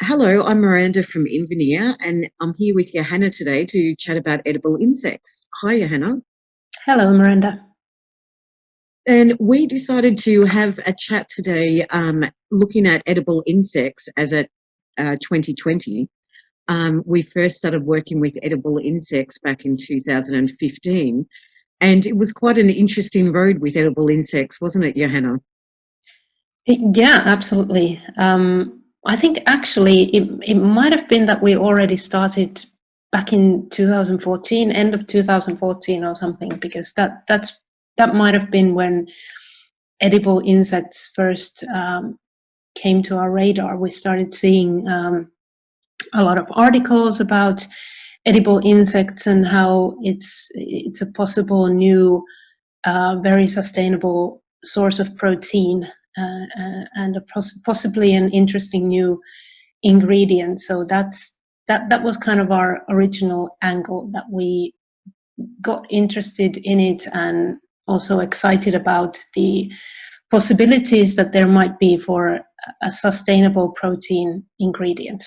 Hello, I'm Miranda from Invenire, and I'm here with Johanna today to chat about edible insects. Hi, Johanna. Hello, Miranda. And we decided to have a chat today looking at edible insects as at 2020. We first started working with edible insects back in 2015, and it was quite an interesting road with edible insects, wasn't it, Johanna? Yeah, absolutely. I think actually it might have been that we already started back in 2014, end of 2014 or something, because that might have been when edible insects first came to our radar. We started seeing a lot of articles about edible insects and how it's a possible new very sustainable source of protein and possibly an interesting new ingredient. So that was kind of our original angle, that we got interested in it and also excited about the possibilities that there might be for a sustainable protein ingredient.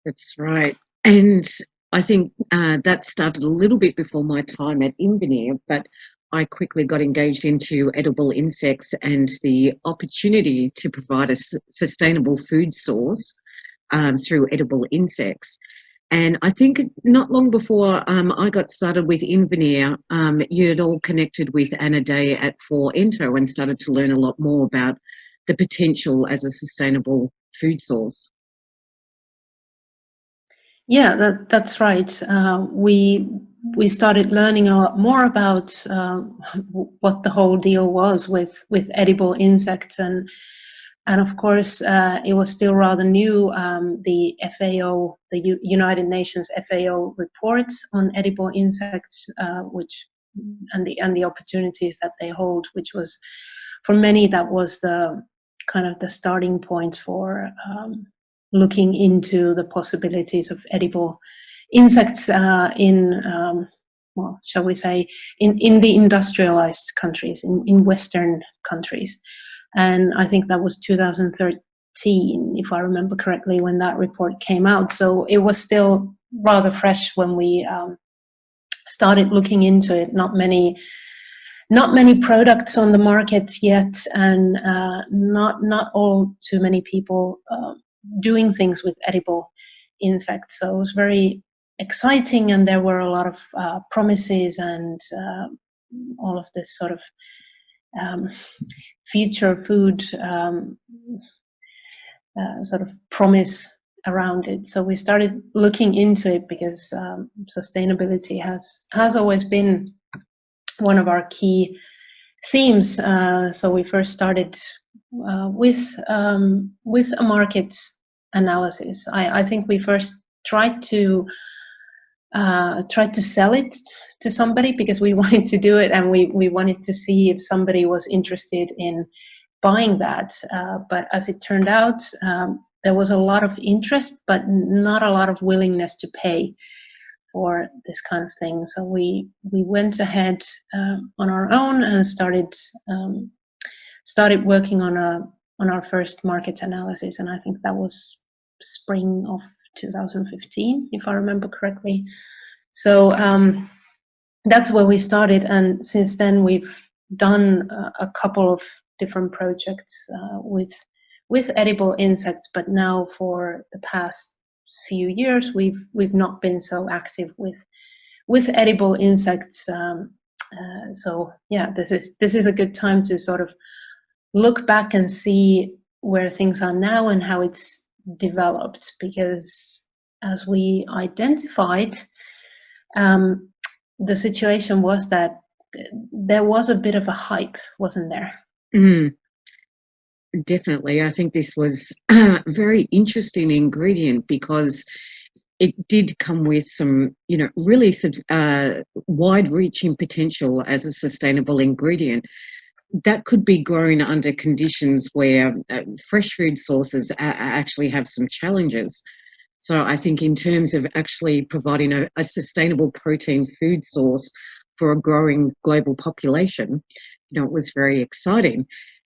That's right. And I think that started a little bit before my time at Invenire, but I quickly got engaged into edible insects and the opportunity to provide a sustainable food source through edible insects. And I think not long before I got started with Invenire, you had all connected with Anna Day at For Ento and started to learn a lot more about the potential as a sustainable food source. Yeah, that's right. We started learning a lot more about what the whole deal was with edible insects, and of course it was still rather new. The FAO, the United Nations FAO report on edible insects, which and the opportunities that they hold, which was for many, that was the kind of the starting point for looking into the possibilities of edible insects in, well, shall we say, in the industrialized countries, in Western countries. And I think that was 2013, if I remember correctly, when that report came out. So it was still rather fresh when we started looking into it. Not many products on the market yet, and not all too many people doing things with edible insects. So it was very exciting, and there were a lot of promises and all of this sort of um, future food sort of promise around it. So we started looking into it because sustainability has always been one of our key themes. So we first started with a market analysis. I think we first tried to sell it to somebody because we wanted to do it, and we wanted to see if somebody was interested in buying that. But as it turned out, there was a lot of interest, but not a lot of willingness to pay for this kind of thing. So we went ahead on our own and started working on our first market analysis, and I think that was spring of 2015, if I remember correctly. So that's where we started, and since then we've done a couple of different projects with edible insects, but now for the past few years we've not been so active with edible insects. So yeah, this is a good time to sort of look back and see where things are now and how it's developed, because as we identified, the situation was that there was a bit of a hype, wasn't there? Mm. Definitely. I think this was a very interesting ingredient because it did come with some, really wide-reaching potential as a sustainable ingredient that could be grown under conditions where fresh food sources actually have some challenges. So I think in terms of actually providing a sustainable protein food source for a growing global population, it was very exciting.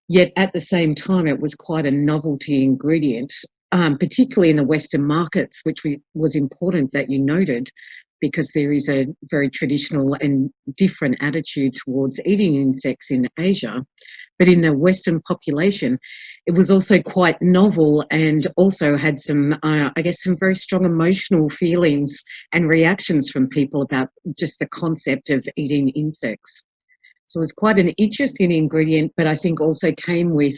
Yet at the same time, it was quite a novelty ingredient particularly in the Western markets, which was important that you noted, because there is a very traditional and different attitude towards eating insects in Asia. But in the Western population, it was also quite novel and also had some, I guess, some very strong emotional feelings and reactions from people about just the concept of eating insects. So it was quite an interesting ingredient, but I think also came with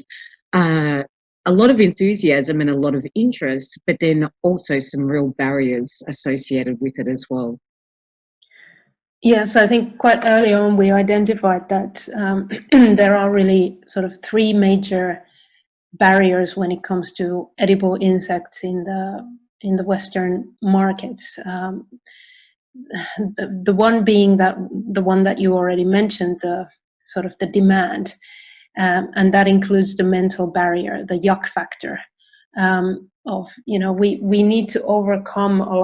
uh, a lot of enthusiasm and a lot of interest, but then also some real barriers associated with it as well. Yes, I think quite early on we identified that there are really sort of three major barriers when it comes to edible insects in the Western markets. The one being that the one that you already mentioned, the sort of the demand, and that includes the mental barrier, the yuck factor. Of we need to overcome a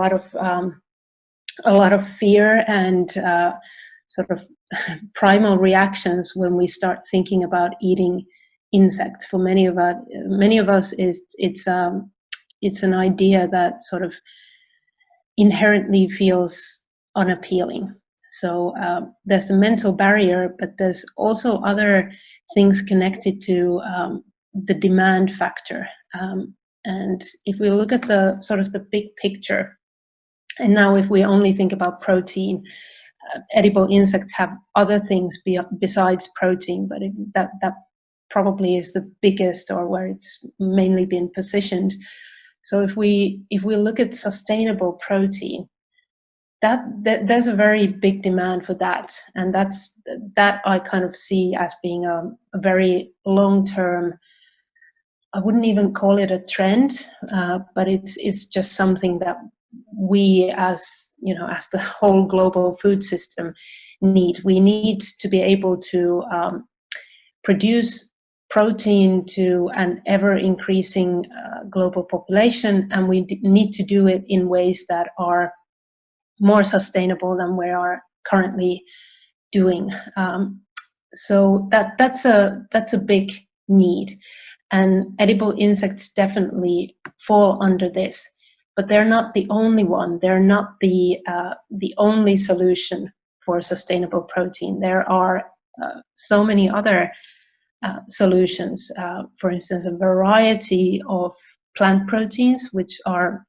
lot of fear and sort of primal reactions when we start thinking about eating insects. For many of us, it's an idea that sort of inherently feels unappealing. So there's the mental barrier, but there's also other things connected to the demand factor. And if we look at the sort of the big picture, and now if we only think about protein, edible insects have other things besides protein, but that probably is the biggest, or where it's mainly been positioned. So if we look at sustainable protein, there's a very big demand for that, and that I kind of see as being a very long-term. I wouldn't even call it a trend, but it's just something that we, as the whole global food system, need. We need to be able to produce protein to an ever increasing global population, and we need to do it in ways that are more sustainable than we are currently doing. So that's a big need, and edible insects definitely fall under this. But they're not the only one. They're not the only solution for sustainable protein. There are so many other solutions. For instance, a variety of plant proteins, which are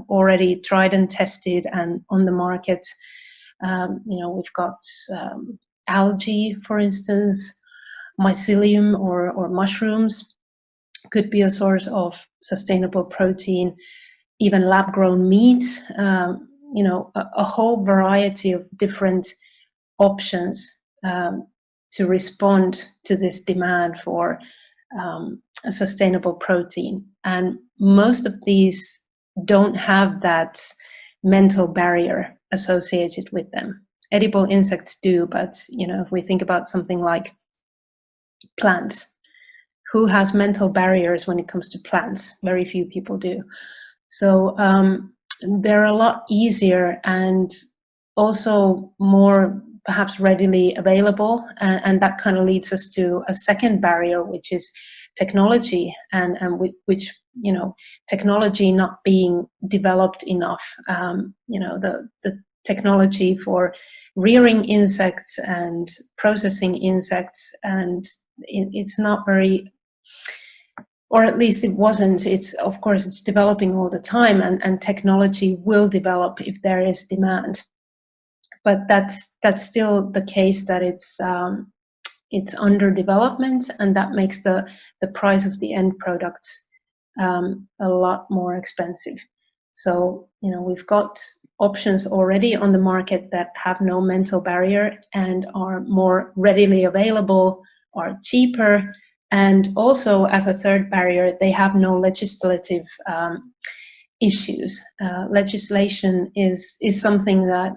already tried and tested and on the market. We've got algae, for instance, mycelium or mushrooms could be a source of sustainable protein. Even lab-grown meat, a whole variety of different options to respond to this demand for a sustainable protein. And most of these don't have that mental barrier associated with them. Edible insects do, but if we think about something like plants, who has mental barriers when it comes to plants? Very few people do. So they're a lot easier and also more perhaps readily available, and that kind of leads us to a second barrier, which is technology, and which technology not being developed enough. The technology for rearing insects and processing insects, and it's not very, or at least it wasn't. Of course it's developing all the time, and technology will develop if there is demand. But that's still the case, that it's under development, and that makes the price of the end product a lot more expensive. So we've got options already on the market that have no mental barrier and are more readily available, are cheaper, and also, as a third barrier, they have no legislative issues. Legislation is something that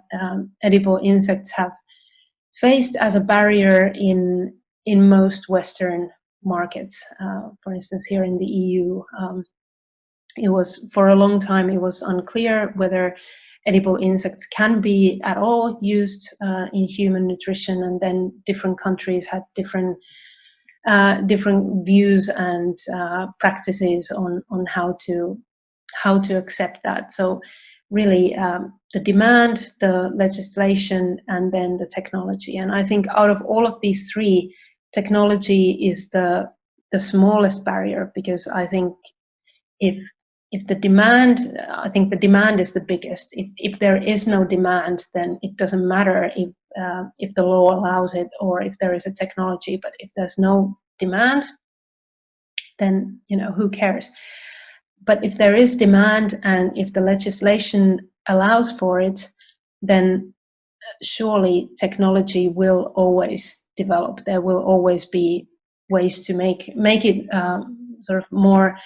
edible insects have faced as a barrier in most Western markets. For instance, here in the EU, it was, for a long time, it was unclear whether edible insects can be at all used in human nutrition, and then different countries had different views and practices on how to how to accept that. So really, the demand, the legislation, and then the technology. And I think out of all of these three, technology is the smallest barrier, because I think if the demand, I think the demand is the biggest. If there is no demand, then it doesn't matter if the law allows it or if there is a technology. But if there's no demand, then who cares? But if there is demand and if the legislation allows for it, then surely technology will always develop. There will always be ways to make it sort of more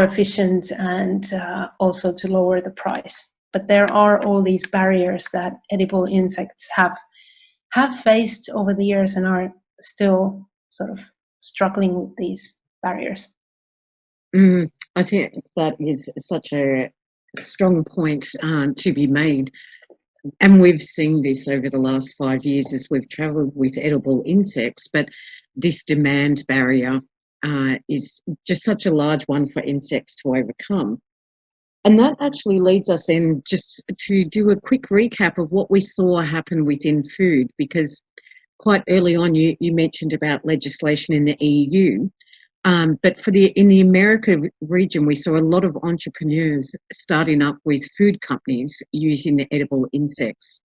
efficient, and also to lower the price. But there are all these barriers that edible insects have faced over the years and are still sort of struggling with these barriers. I think that is such a strong point to be made. And we've seen this over the last 5 years as we've travelled with edible insects, but this demand barrier is just such a large one for insects to overcome. And that actually leads us in just to do a quick recap of what we saw happen within food, because quite early on you mentioned about legislation in the EU. But in the America region, we saw a lot of entrepreneurs starting up with food companies using the edible insects.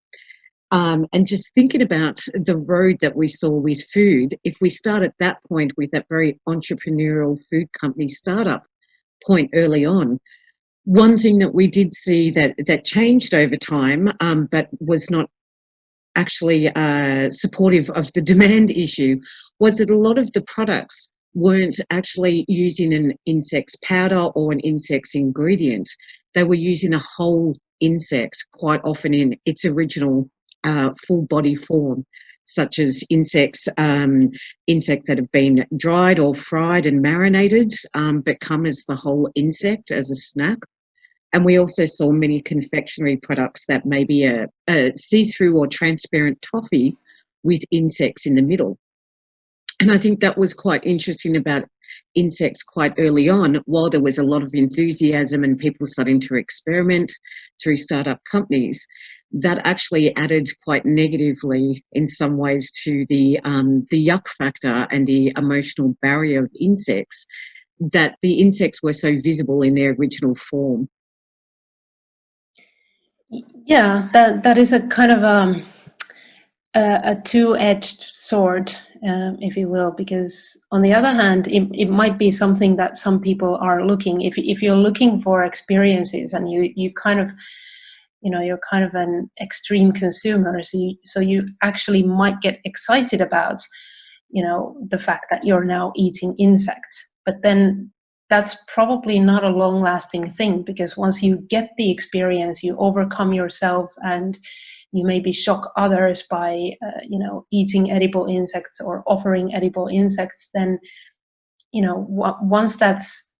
And just thinking about the road that we saw with food, if we start at that point with that very entrepreneurial food company startup point early on, one thing that we did see that changed over time, but was not actually supportive of the demand issue, was that a lot of the products weren't actually using an insect's powder or an insect's ingredient. They were using a whole insect, quite often in its original full body form, such as insects that have been dried or fried and marinated, but come as the whole insect as a snack. And we also saw many confectionery products that may be a see-through or transparent toffee with insects in the middle. And I think that was quite interesting about insects quite early on. While there was a lot of enthusiasm and people starting to experiment through startup companies, that actually added quite negatively in some ways to the yuck factor and the emotional barrier of insects, that the insects were so visible in their original form. Yeah, that is a kind of a two-edged sword, if you will, because on the other hand, it might be something that some people are looking. If you're looking for experiences and you kind of, you're kind of an extreme consumer, so you actually might get excited about, the fact that you're now eating insects, but then that's probably not a long-lasting thing, because once you get the experience, you overcome yourself and you maybe shock others by eating edible insects or offering edible insects. Then once that's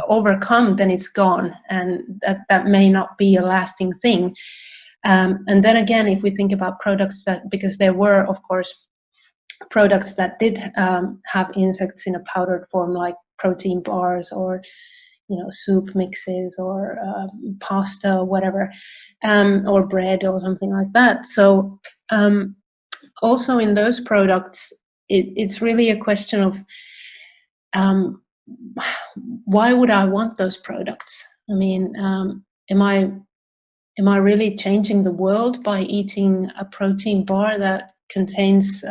overcome, then it's gone, and that may not be a lasting thing. And then again, if we think about products that, because there were of course products that did have insects in a powdered form, like protein bars or soup mixes or pasta, whatever, or bread or something like that. So also in those products, it's really a question of why would I want those products? I mean, am I really changing the world by eating a protein bar that contains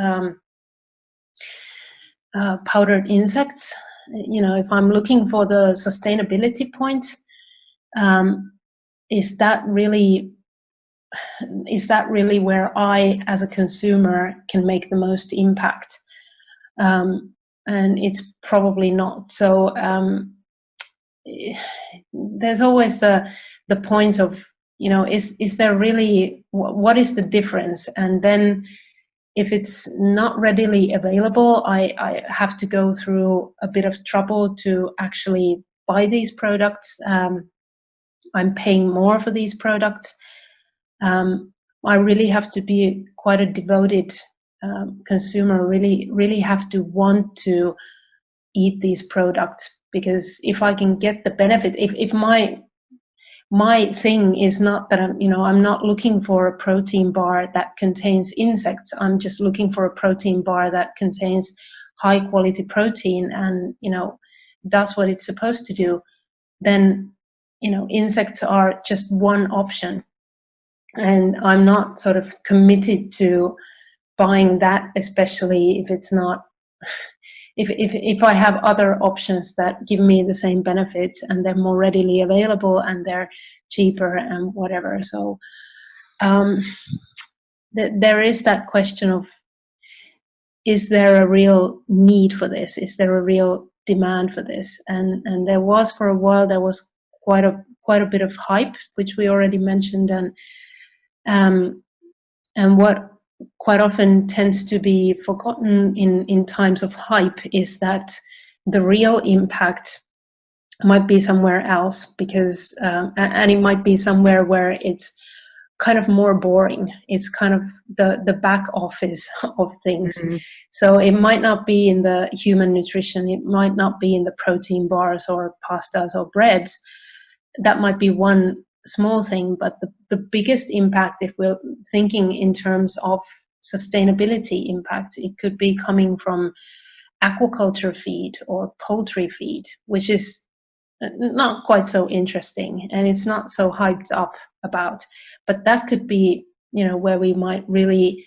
powdered insects? If I'm looking for the sustainability point, is that really where I, as a consumer, can make the most impact? And it's probably not. So there's always the point of, is there really, what is the difference? And then if it's not readily available, I have to go through a bit of trouble to actually buy these products. I'm paying more for these products. I really have to be quite a devoted consumer, really have to want to eat these products because if I can get the benefit, if my thing is not that I'm not looking for a protein bar that contains insects. I'm just looking for a protein bar that contains high quality protein and, does what it's supposed to do. Then, insects are just one option. And I'm not sort of committed to buying that, especially if it's not, if I have other options that give me the same benefits and they're more readily available and they're cheaper and whatever. So there is that question of, is there a real need for this? Is there a real demand for this? And there was, for a while, there was quite a bit of hype, which we already mentioned, and what quite often tends to be forgotten in times of hype is that the real impact might be somewhere else, because and it might be somewhere where it's kind of more boring. It's kind of the back office of things. Mm-hmm. So it might not be in the human nutrition, it might not be in the protein bars or pastas or breads. That might be one small thing, but the biggest impact, if we're thinking in terms of sustainability impact, it could be coming from aquaculture feed or poultry feed, which is not quite so interesting and it's not so hyped up about. But that could be, where we might really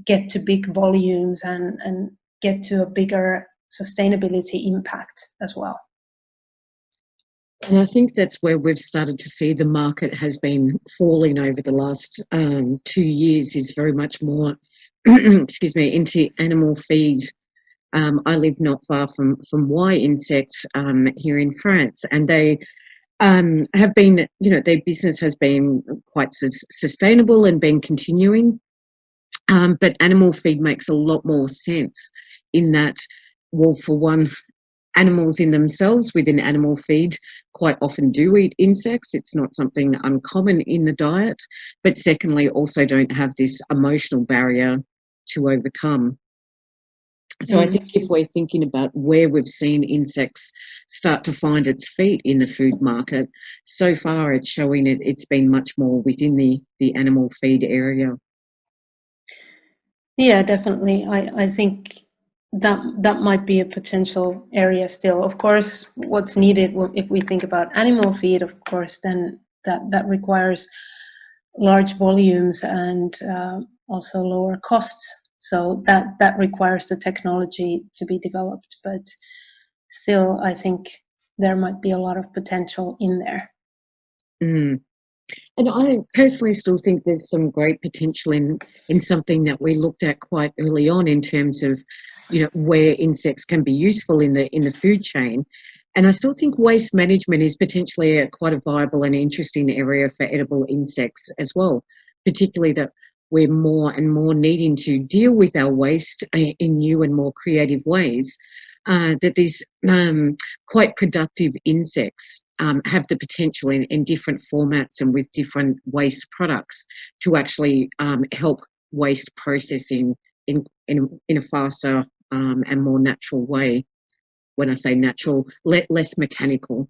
get to big volumes and get to a bigger sustainability impact as well. And I think that's where we've started to see the market has been falling over the last 2 years, is very much more, excuse me, into animal feed. I live not far from Y Insect here in France, and they have been, their business has been quite sustainable and been continuing. But animal feed makes a lot more sense in that, well, for one, animals in themselves within animal feed quite often do eat insects. It's not something uncommon in the diet. But secondly, also don't have this emotional barrier to overcome. So I think if we're thinking about where we've seen insects start to find its feet in the food market, so far it's showing it's been much more within the animal feed area. Yeah, definitely. I think that might be a potential area still. Of course, what's needed if we think about animal feed, of course, then that requires large volumes and also lower costs. So that requires the technology to be developed. But still, I think there might be a lot of potential in there. Mm. And I personally still think there's some great potential in something that we looked at quite early on in terms of, where insects can be useful in the food chain. And I still think waste management is potentially quite a viable and interesting area for edible insects as well, particularly that we're more and more needing to deal with our waste in new and more creative ways. That these quite productive insects have the potential in different formats and with different waste products to actually help waste processing in a faster and more natural way. When I say natural, less mechanical.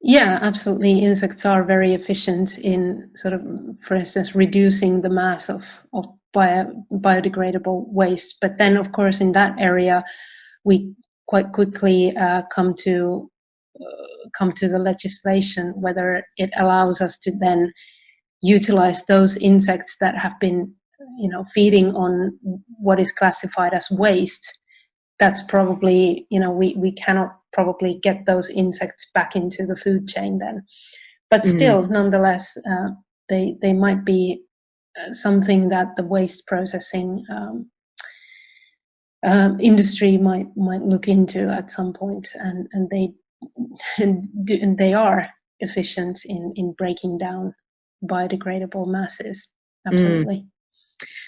Yeah, absolutely. Insects are very efficient in sort of, for instance, reducing the mass of biodegradable waste. But then, of course, in that area, we quite quickly come to the legislation, whether it allows us to then utilize those insects that have been, feeding on what is classified as waste. That's probably, we cannot probably get those insects back into the food chain then. But still, nonetheless, they might be something that the waste processing industry might look into at some point, and they are efficient in breaking down biodegradable masses. Absolutely.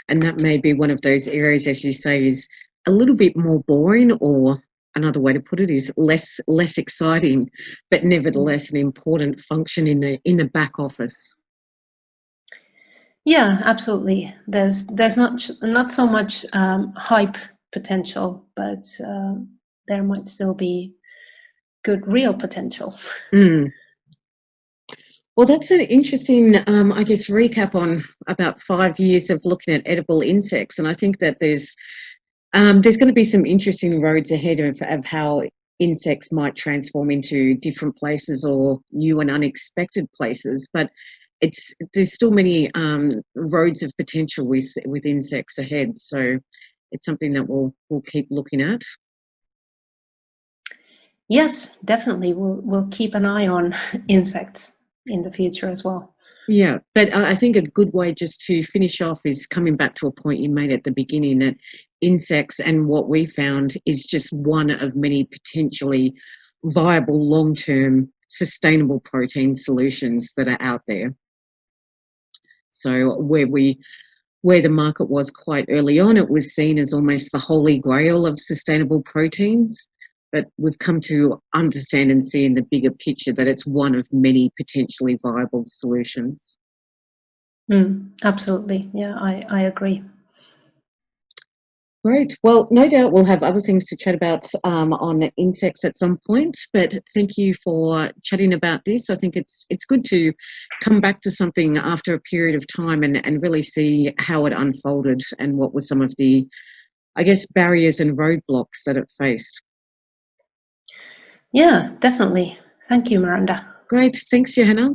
And that may be one of those areas, as you say, is a little bit more boring, or another way to put it is less exciting, but nevertheless an important function in the back office. Yeah, absolutely. There's not so much hype potential, but there might still be good real potential. Mm. Well, that's an interesting, I guess, recap on about 5 years of looking at edible insects, and I think that there's going to be some interesting roads ahead of how insects might transform into different places or new and unexpected places. But there's still many roads of potential with insects ahead. So it's something that we'll keep looking at. Yes, definitely. We'll keep an eye on insects in the future as well. Yeah, but I think a good way just to finish off is coming back to a point you made at the beginning, that insects and what we found is just one of many potentially viable long-term sustainable protein solutions that are out there. So where the market was quite early on, it was seen as almost the holy grail of sustainable proteins. But we've come to understand and see in the bigger picture that it's one of many potentially viable solutions. Absolutely. Yeah, I agree. Great. Well, no doubt we'll have other things to chat about on insects at some point, but thank you for chatting about this. I think it's good to come back to something after a period of time and really see how it unfolded and what were some of the, I guess, barriers and roadblocks that it faced. Yeah, definitely. Thank you, Miranda. Great. Thanks, Johanna.